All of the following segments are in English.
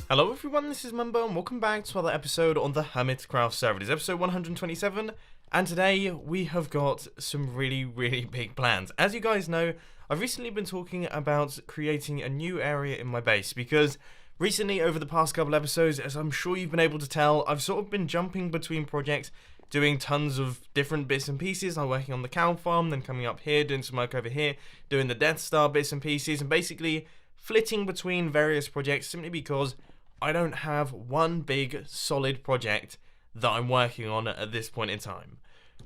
Hello everyone, this is Mumbo and welcome back to another episode on the Hermitcraft server. It is episode 127 and today we have got some really big plans. As you guys know, I've recently been talking about creating a new area in my base because recently over the past couple episodes, as I'm sure you've been able to tell, I've sort of been jumping between projects, doing tons of different bits and pieces. I'm working on the cow farm, then coming up here, doing some work over here, doing the Death Star bits and pieces, and basically flitting between various projects simply because I don't have one big solid project that I'm working on at this point in time.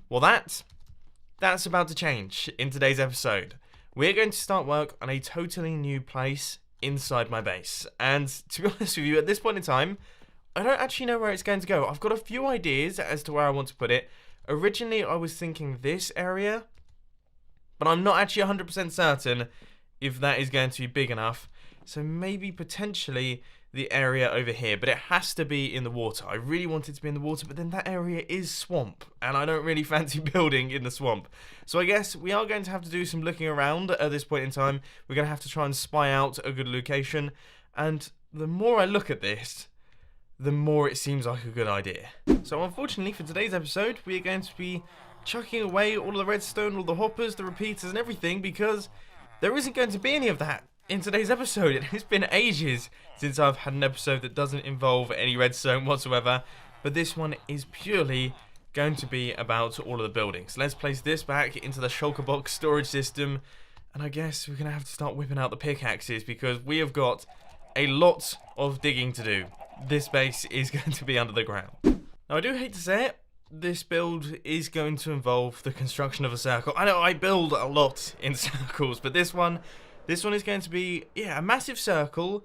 Well, that's about to change in today's episode. We're going to start work on a totally new place inside my base. And to be honest with you, at this point in time, I don't actually know where it's going to go. I've got a few ideas as to where I want to put it. Originally, I was thinking this area, but I'm not actually 100% certain if that is going to be big enough. So maybe potentially the area over here, but it has to be in the water. I really want it to be in the water, but then that area is swamp, and I don't really fancy building in the swamp. So I guess we are going to have to do some looking around at this point in time. We're going to have to try and spy out a good location, and the more I look at this, the more it seems like a good idea. So unfortunately for today's episode, we are going to be chucking away all of the redstone, all the hoppers, the repeaters and everything, because there isn't going to be any of that in today's episode. It's been ages since I've had an episode that doesn't involve any redstone whatsoever, but this one is purely going to be about all of the buildings. Let's place this back into the shulker box storage system, and I guess we're going to have to start whipping out the pickaxes because we have got a lot of digging to do. This base is going to be under the ground. Now I do hate to say it, this build is going to involve the construction of a circle. I know I build a lot in circles, but this one is going to be, a massive circle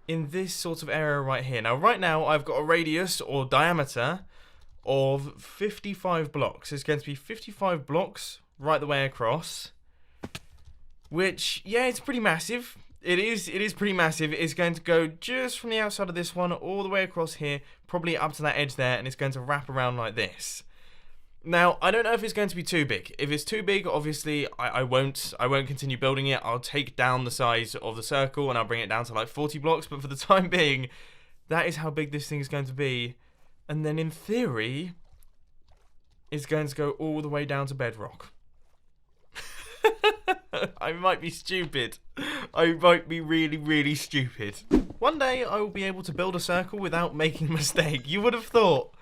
in this sort of area right here. Now, right now, I've got a radius or diameter of 55 blocks. It's going to be 55 blocks right the way across, which, it's pretty massive. It is pretty massive. It's going to go just from the outside of this one all the way across here, probably up to that edge there, and it's going to wrap around like this. Now, I don't know if it's going to be too big. If it's too big, obviously, I won't continue building it. I'll take down the size of the circle and I'll bring it down to like 40 blocks. But for the time being, that is how big this thing is going to be. And then in theory, it's going to go all the way down to bedrock. I might be stupid. I might be really stupid. One day, I will be able to build a circle without making a mistake. You would have thought,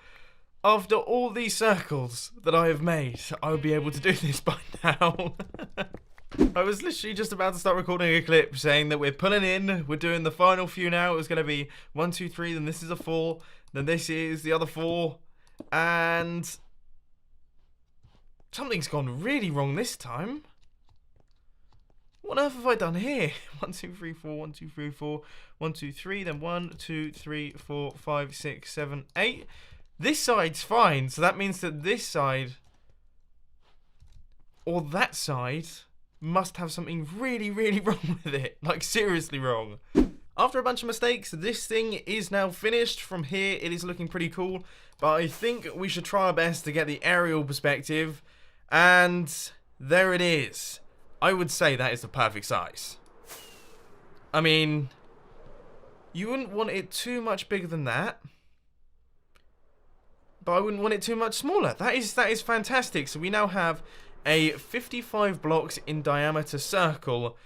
after all these circles that I have made, I would be able to do this by now. I was literally just about to start recording a clip saying that we're pulling in, we're doing the final few now. It was going to be 1, 2, 3, then this is a 4, then this is the other 4, and something's gone really wrong this time. What on earth have I done here? 1, 2, 3, 4, 1, 2, 3, 4, 1, 2, 3, then 1, 2, 3, 4, 5, 6, 7, 8. This side's fine, so that means that this side or that side must have something really wrong with it. Like, seriously wrong. After a bunch of mistakes, this thing is now finished. From here, it is looking pretty cool, but I think we should try our best to get the aerial perspective, and there it is. I would say that is the perfect size. I mean, you wouldn't want it too much bigger than that, but I wouldn't want it too much smaller. That is fantastic. So we now have a 55 blocks in diameter circle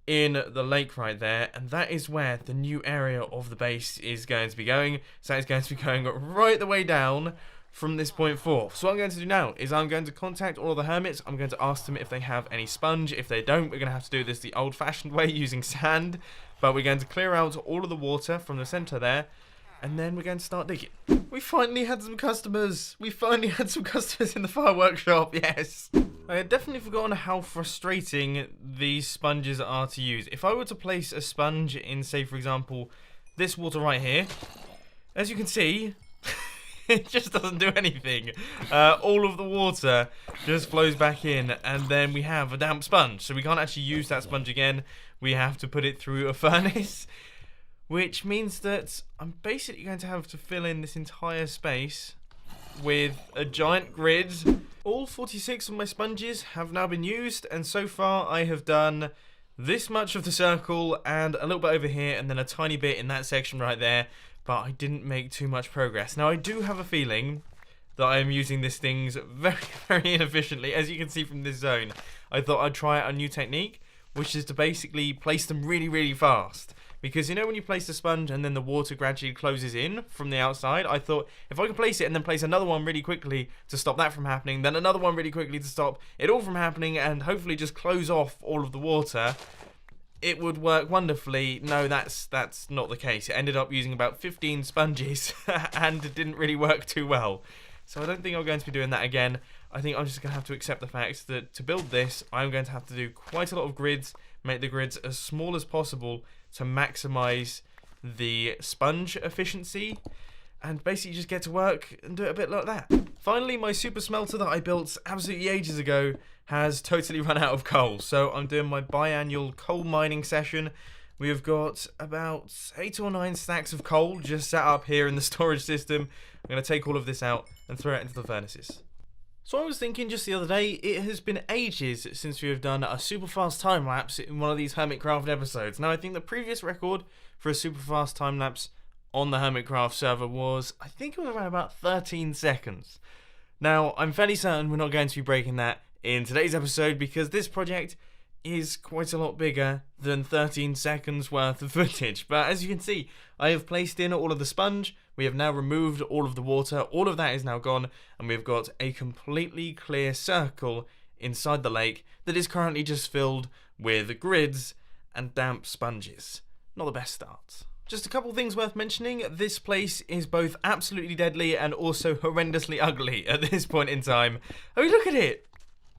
in the lake right there, and that is where the new area of the base is going to be going. So that is going to be going right the way down from this point forth. So what I'm going to do now is I'm going to contact all of the hermits. I'm going to ask them if they have any sponge. If they don't, we're going to have to do this the old-fashioned way using sand, but we're going to clear out all of the water from the center there, and then we're going to start digging. We finally had some customers. We finally had some customers in the fireworks shop, yes. I had definitely forgotten how frustrating these sponges are to use. If I were to place a sponge in, say, for example, this water right here, as you can see, it just doesn't do anything. All of the water just flows back in, and then we have a damp sponge. So we can't actually use that sponge again. We have to put it through a furnace, which means that I'm basically going to have to fill in this entire space with a giant grid. All 46 of my sponges have now been used, and so far I have done this much of the circle and a little bit over here and then a tiny bit in that section right there, but I didn't make too much progress. Now I do have a feeling that I am using these things very, very inefficiently. As you can see from this zone, I thought I'd try out a new technique, which is to basically place them really, really fast. Because you know when you place the sponge and then the water gradually closes in from the outside, I thought if I could place it and then place another one really quickly to stop that from happening, then another one really quickly to stop it all from happening, and hopefully just close off all of the water, it would work wonderfully. No, that's not the case. It ended up using about 15 sponges and it didn't really work too well. So I don't think I'm going to be doing that again. I think I'm just going to have to accept the fact that to build this, I'm going to have to do quite a lot of grids, make the grids as small as possible to maximize the sponge efficiency, and basically just get to work and do it a bit like that. Finally, my super smelter that I built absolutely ages ago has totally run out of coal, so I'm doing my biannual coal mining session. We have got about 8 or 9 stacks of coal just sat up here in the storage system. I'm going to take all of this out and throw it into the furnaces. So I was thinking just the other day, it has been ages since we have done a super fast time lapse in one of these Hermitcraft episodes. Now I think the previous record for a super fast time lapse on the Hermitcraft server was, I think it was around about 13 seconds. Now I'm fairly certain we're not going to be breaking that in today's episode, because this project is quite a lot bigger than 13 seconds worth of footage. But as you can see, I have placed in all of the sponge, we have now removed all of the water, all of that is now gone, and we've got a completely clear circle inside the lake that is currently just filled with grids and damp sponges. Not the best start. Just a couple things worth mentioning. This place is both absolutely deadly and also horrendously ugly at this point in time. I mean, look at it!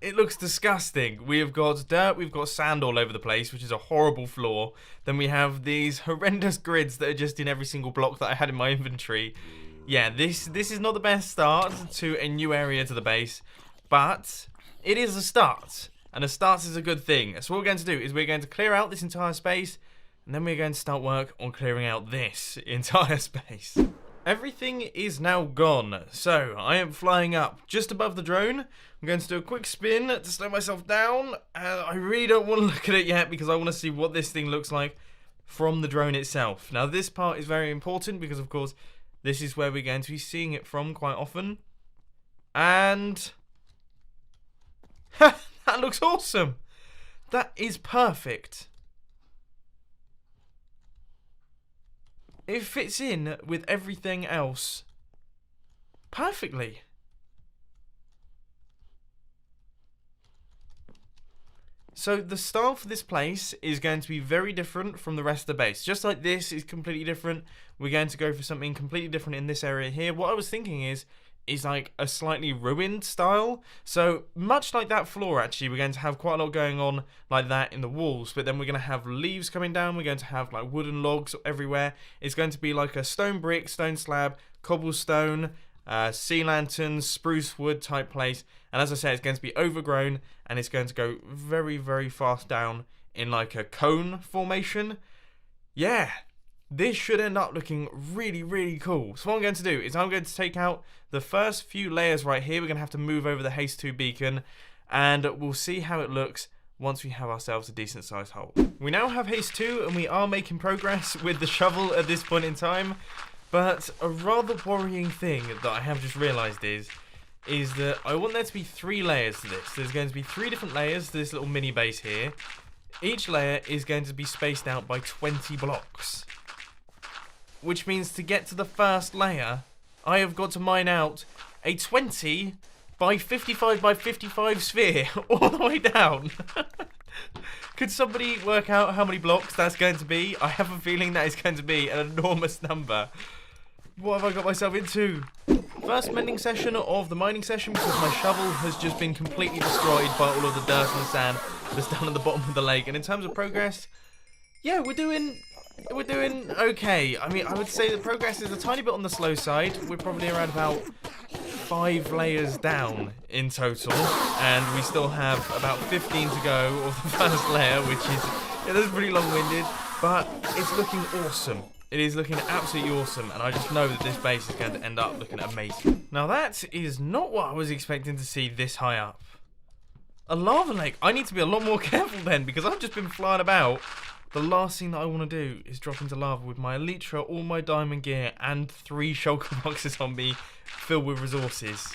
It looks disgusting. We have got dirt, we've got sand all over the place, which is a horrible floor. Then we have these horrendous grids that are just in every single block that I had in my inventory. Yeah, this is not the best start to a new area to the base, but it is a start, and a start is a good thing. So what we're going to do is we're going to clear out this entire space, and then we're going to start work on clearing out this entire space. Everything is now gone, so I am flying up just above the drone. I'm going to do a quick spin to slow myself down, and I really don't want to look at it yet because I want to see what this thing looks like from the drone itself. Now this part is very important because of course this is where we're going to be seeing it from quite often, and that looks awesome. That is perfect. It fits in with everything else perfectly. So the style for this place is going to be very different from the rest of the base. Just like this is completely different, we're going to go for something completely different in this area here. What I was thinking is like a slightly ruined style. So much like that floor, actually, we're going to have quite a lot going on like that in the walls, but then we're going to have leaves coming down, we're going to have like wooden logs everywhere. It's going to be like a stone brick, stone slab, cobblestone, sea lanterns, spruce wood type place. And as I said, it's going to be overgrown and it's going to go very, very fast down in like a cone formation. Yeah, this should end up looking really, really cool. So what I'm going to do is I'm going to take out the first few layers right here. We're going to have to move over the Haste 2 beacon, and we'll see how it looks once we have ourselves a decent sized hole. We now have Haste 2 and we are making progress with the shovel at this point in time, but a rather worrying thing that I have just realised is that I want there to be 3 layers to this. There's going to be 3 different layers to this little mini base here. Each layer is going to be spaced out by 20 blocks. Which means to get to the first layer, I have got to mine out a 20 by 55 by 55 sphere all the way down. Could somebody work out how many blocks that's going to be? I have a feeling that is going to be an enormous number. What have I got myself into? First mending session of the mining session, because my shovel has just been completely destroyed by all of the dirt and the sand that's down at the bottom of the lake. And in terms of progress, yeah, we're doing okay. I mean, I would say the progress is a tiny bit on the slow side. We're probably around about 5 layers down in total, and we still have about 15 to go of the first layer, which is, yeah, that's pretty long-winded, but it's looking awesome. It is looking absolutely awesome, and I just know that this base is going to end up looking amazing. Now that is not what I was expecting to see this high up. a lava lake. I need to be a lot more careful then, because I've just been flying about. The last thing that I want to do is drop into lava with my elytra, all my diamond gear, and 3 shulker boxes on me filled with resources.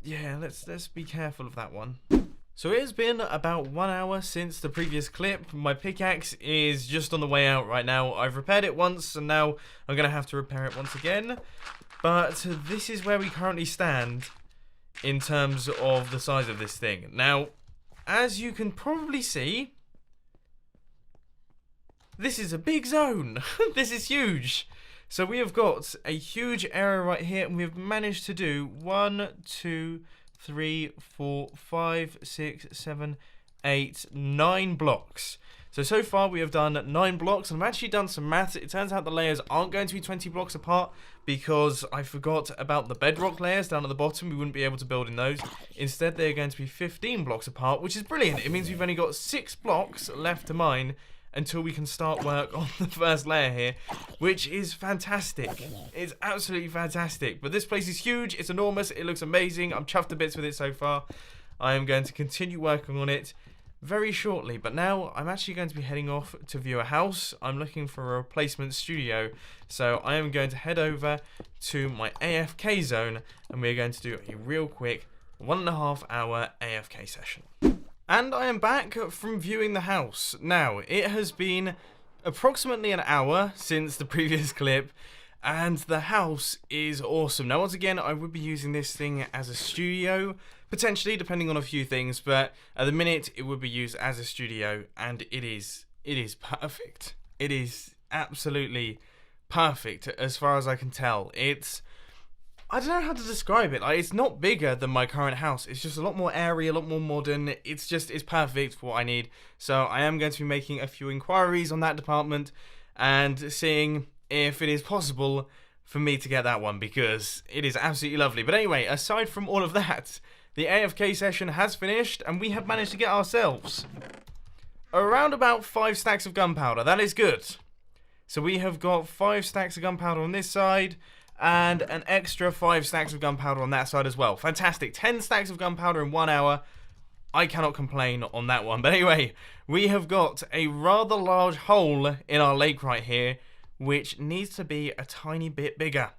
Yeah, let's be careful of that one. So it has been about 1 hour since the previous clip. My pickaxe is just on the way out right now. I've repaired it once, and now I'm going to have to repair it once again. But this is where we currently stand in terms of the size of this thing. Now, as you can probably see, this is a big zone. This is huge. So we have got a huge area right here, and we've managed to do 1, 2, 3, 4, 5, 6, 7, 8, 9 blocks. So far we have done 9 blocks, and I've actually done some maths. It turns out the layers aren't going to be 20 blocks apart because I forgot about the bedrock layers down at the bottom. We wouldn't be able to build in those. Instead, they're going to be 15 blocks apart, which is brilliant. It means we've only got 6 blocks left to mine until we can start work on the first layer here, which is fantastic. It's absolutely fantastic. But this place is huge, it's enormous, it looks amazing. I'm chuffed to bits with it so far. I am going to continue working on it very shortly, but now I'm actually going to be heading off to view a house. I'm looking for a replacement studio, so I am going to head over to my AFK zone, and we're going to do a real quick 1.5 hour AFK session. And I am back from viewing the house. Now, it has been approximately an hour since the previous clip, and the house is awesome. Now, once again, I would be using this thing as a studio, potentially, depending on a few things, but at the minute, it would be used as a studio, and it is perfect. It is absolutely perfect, as far as I can tell. I don't know how to describe it. Like, it's not bigger than my current house. It's just a lot more airy, a lot more modern. It's perfect for what I need. So I am going to be making a few inquiries on that department and seeing if it is possible for me to get that one, because it is absolutely lovely. But anyway, aside from all of that, the AFK session has finished, and we have managed to get ourselves around about 5 stacks of gunpowder. That is good. So we have got 5 stacks of gunpowder on this side, and an extra 5 stacks of gunpowder on that side as well. Fantastic. 10 stacks of gunpowder in 1 hour. I cannot complain on that one. But anyway, we have got a rather large hole in our lake right here, which needs to be a tiny bit bigger.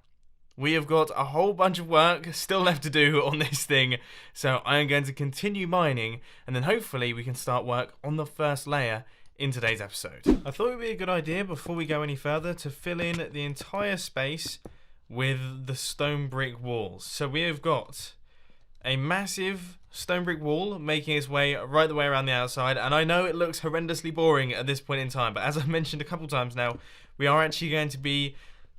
We have got a whole bunch of work still left to do on this thing, so I am going to continue mining, and then hopefully we can start work on the first layer in today's episode. I thought it would be a good idea, before we go any further, to fill in the entire space with the stone brick walls. So we have got a massive stone brick wall making its way right the way around the outside, and I know it looks horrendously boring at this point in time, but as I've mentioned a couple times now, we are actually going to be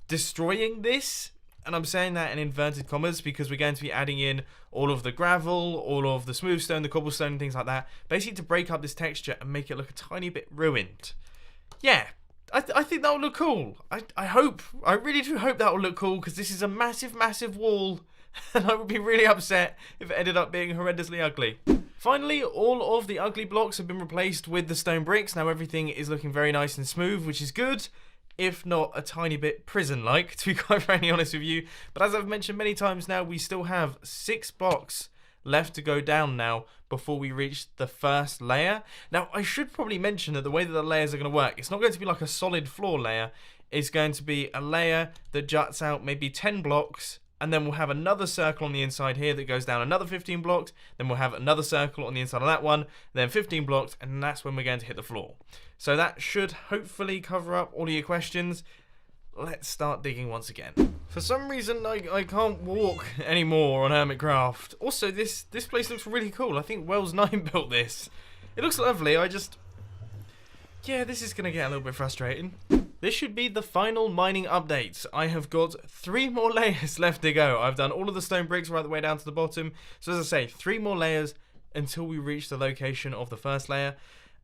destroying this, and I'm saying that in inverted commas because we're going to be adding in all of the gravel, all of the smooth stone, the cobblestone, and things like that, basically to break up this texture and make it look a tiny bit ruined. Yeah, I think that will look cool. I really do hope that will look cool, because this is a massive, massive wall, and I would be really upset if it ended up being horrendously ugly. Finally, all of the ugly blocks have been replaced with the stone bricks. Now everything is looking very nice and smooth, which is good, if not a tiny bit prison-like, to be quite frankly honest with you. But as I've mentioned many times now, we still have 6 blocks left to go down now before we reach the first layer. Now, I should probably mention that the way that the layers are going to work, it's not going to be like a solid floor layer. It's going to be a layer that juts out maybe 10 blocks, and then we'll have another circle on the inside here that goes down another 15 blocks, then we'll have another circle on the inside of that one, then 15 blocks, and that's when we're going to hit the floor. So that should hopefully cover up all of your questions. Let's start digging once again. For some reason, I can't walk anymore on Hermitcraft. Also, this place looks really cool. I think Wells9 built this. It looks lovely, yeah, this is going to get a little bit frustrating. This should be the final mining update. I have got 3 more layers left to go. I've done all of the stone bricks right the way down to the bottom. So as I say, 3 more layers until we reach the location of the first layer.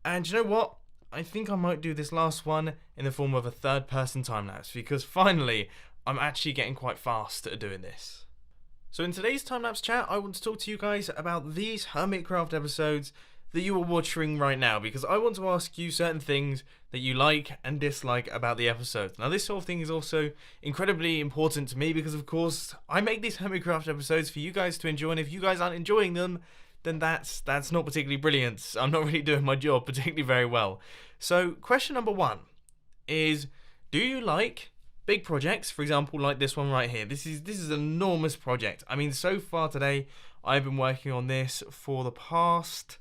And you know what? I think I might do this last one in the form of a 3rd-person time-lapse, because finally, I'm actually getting quite fast at doing this. So in today's time-lapse chat, I want to talk to you guys about these Hermitcraft episodes that you are watching right now, because I want to ask you certain things that you like and dislike about the episodes. Now, this sort of thing is also incredibly important to me because, of course, I make these Hermitcraft episodes for you guys to enjoy, and if you guys aren't enjoying them, then that's not particularly brilliant. I'm not really doing my job particularly very well. So question number 1 is, do you like big projects? For example, like this one right here. This is an enormous project. I mean, so far today, I've been working on this for the past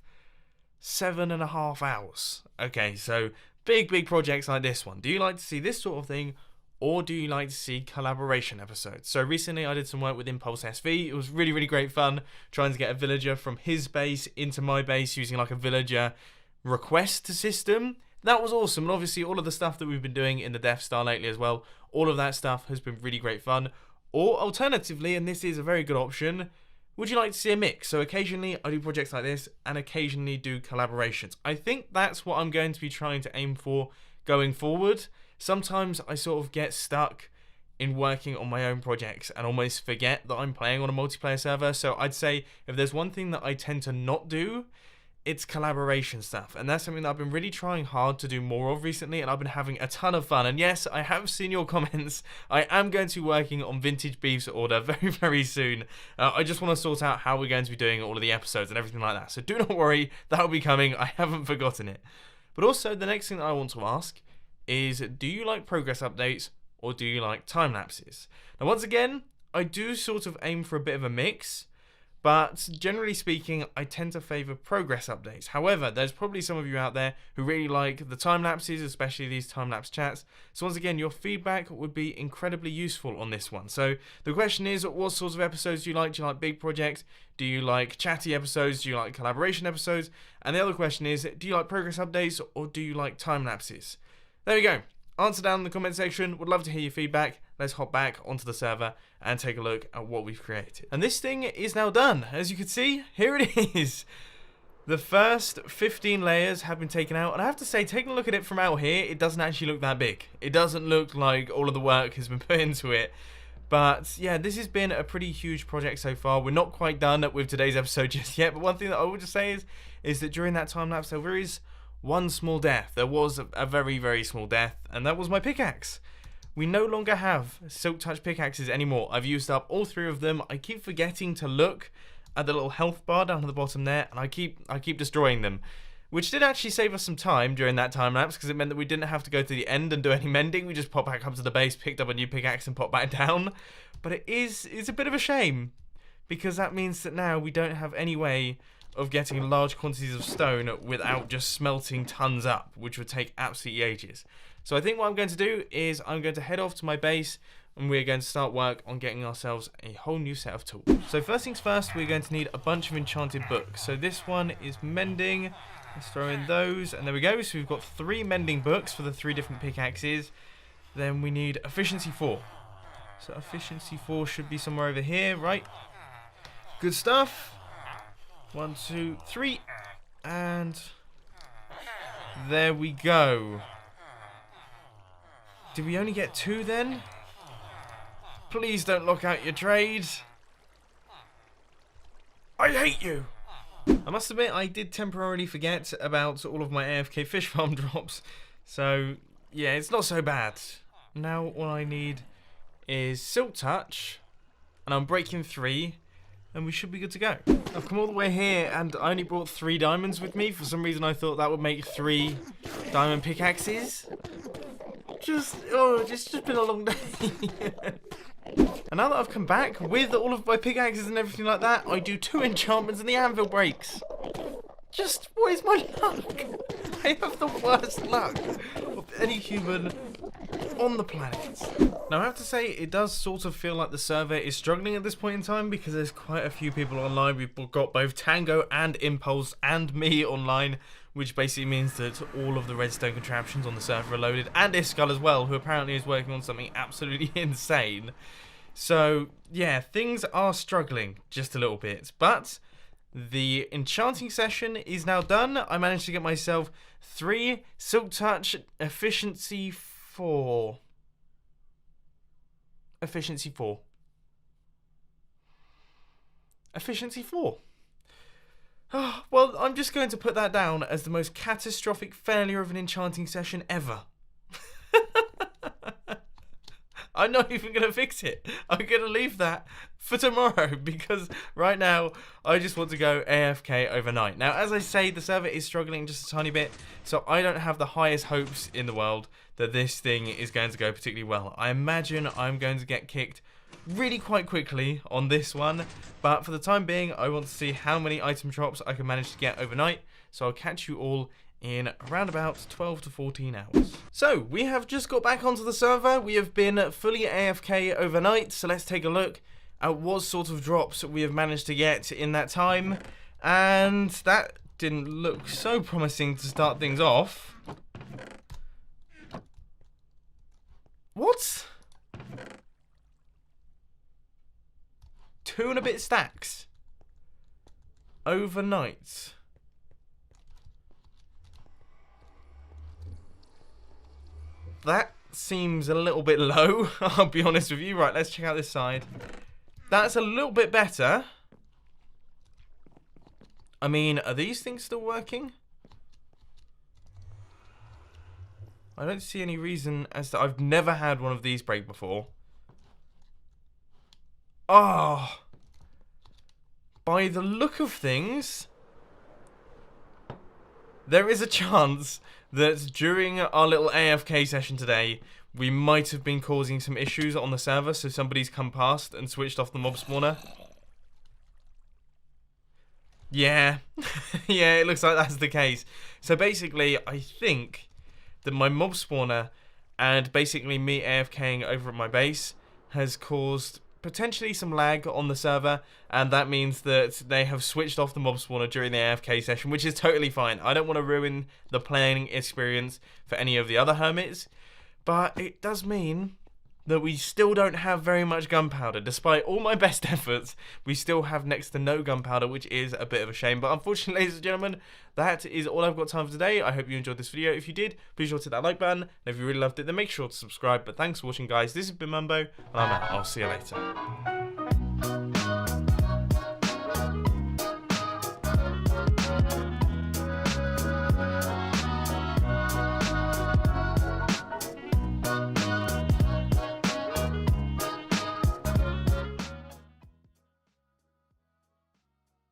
7.5 hours. Okay, so big projects like this one. Do you like to see this sort of thing, or do you like to see collaboration episodes? So recently I did some work with Impulse SV. It was really great fun trying to get a villager from his base into my base using like a villager request system. That was awesome, and obviously all of the stuff that we've been doing in the Death Star lately as well, all of that stuff has been really great fun. Or alternatively, and this is a very good option, would you like to see a mix? So occasionally I do projects like this and occasionally do collaborations. I think that's what I'm going to be trying to aim for going forward. Sometimes I sort of get stuck in working on my own projects and almost forget that I'm playing on a multiplayer server. So I'd say if there's one thing that I tend to not do, it's collaboration stuff, and that's something that I've been really trying hard to do more of recently, and I've been having a ton of fun. And yes, I have seen your comments. I am going to be working on Vintage Beef's order very soon. I just want to sort out how we're going to be doing all of the episodes and everything like that, so do not worry, that will be coming. I haven't forgotten it. But also, the next thing that I want to ask is, do you like progress updates or do you like time lapses? Now once again, I do sort of aim for a bit of a mix, but generally speaking, I tend to favour progress updates. However, there's probably some of you out there who really like the time lapses, especially these time lapse chats. So once again, your feedback would be incredibly useful on this one. So the question is, what sorts of episodes do you like? Do you like big projects? Do you like chatty episodes? Do you like collaboration episodes? And the other question is, do you like progress updates or do you like time lapses? There we go. Answer down in the comment section. Would love to hear your feedback. Let's hop back onto the server and take a look at what we've created. And this thing is now done. As you can see, here it is. The first 15 layers have been taken out, and I have to say, taking a look at it from out here, it doesn't actually look that big. It doesn't look like all of the work has been put into it. But yeah, this has been a pretty huge project so far. We're not quite done with today's episode just yet, but one thing that I would just say is that during that time lapse, there is one small death. There was a very small death, and that was my pickaxe. We no longer have Silk Touch pickaxes anymore. I've used up all 3 of them. I keep forgetting to look at the little health bar down at the bottom there, and I keep destroying them, which did actually save us some time during that time lapse, because it meant that we didn't have to go to the end and do any mending. We just popped back up to the base, picked up a new pickaxe, and popped back down. But it's a bit of a shame, because that means that now we don't have any way of getting large quantities of stone without just smelting tons up, which would take absolutely ages. So I think what I'm going to do is I'm going to head off to my base, and we're going to start work on getting ourselves a whole new set of tools. So first things first, we're going to need a bunch of enchanted books. So this one is mending. Let's throw in those, and there we go. So we've got 3 mending books for the 3 different pickaxes. Then we need efficiency 4. So efficiency 4 should be somewhere over here, right? Good stuff. 1, 2, 3, and there we go. Did we only get 2 then? Please don't lock out your trade. I hate you. I must admit, I did temporarily forget about all of my AFK fish farm drops. So yeah, it's not so bad. Now all I need is Silk Touch, and I'm breaking 3. And we should be good to go. I've come all the way here, and I only brought 3 diamonds with me. For some reason, I thought that would make 3 diamond pickaxes. It's just been a long day. And now that I've come back with all of my pickaxes and everything like that, I do 2 enchantments and the anvil breaks. Just, what is my luck? I have the worst luck of any human on the planet. Now I have to say, it does sort of feel like the server is struggling at this point in time, because there's quite a few people online. We've got both Tango and Impulse and me online, which basically means that all of the redstone contraptions on the server are loaded, and Iskall as well, who apparently is working on something absolutely insane. So yeah, things are struggling just a little bit, but the enchanting session is now done. I managed to get myself 3 Silk Touch efficiency 4. Efficiency 4. Efficiency 4. Oh, well, I'm just going to put that down as the most catastrophic failure of an enchanting session ever. I'm not even going to fix it. I'm going to leave that for tomorrow because right now I just want to go AFK overnight. Now, as I say, the server is struggling just a tiny bit, so I don't have the highest hopes in the world that this thing is going to go particularly well. I imagine I'm going to get kicked really quite quickly on this one, but for the time being, I want to see how many item drops I can manage to get overnight, so I'll catch you all in around about 12 to 14 hours. So, we have just got back onto the server. We have been fully AFK overnight, so let's take a look at what sort of drops we have managed to get in that time. And that didn't look so promising to start things off. What? 2 and a bit stacks overnight. That seems a little bit low, I'll be honest with you. Right, let's check out this side. That's a little bit better. I mean, are these things still working? I don't see any reason as to... I've never had one of these break before. Oh. By the look of things, there is a chance that during our little AFK session today, we might have been causing some issues on the server, so somebody's come past and switched off the mob spawner. Yeah, yeah, it looks like that's the case. So basically, I think that my mob spawner and basically me AFKing over at my base has caused potentially some lag on the server, and that means that they have switched off the mob spawner during the AFK session, which is totally fine. I don't want to ruin the playing experience for any of the other hermits, but it does mean that we still don't have very much gunpowder. Despite all my best efforts, we still have next to no gunpowder, which is a bit of a shame. But unfortunately, ladies and gentlemen, that is all I've got time for today. I hope you enjoyed this video. If you did, be sure to hit that like button. And if you really loved it, then make sure to subscribe. But thanks for watching, guys. This has been Mumbo, and I'm out. I'll see you later.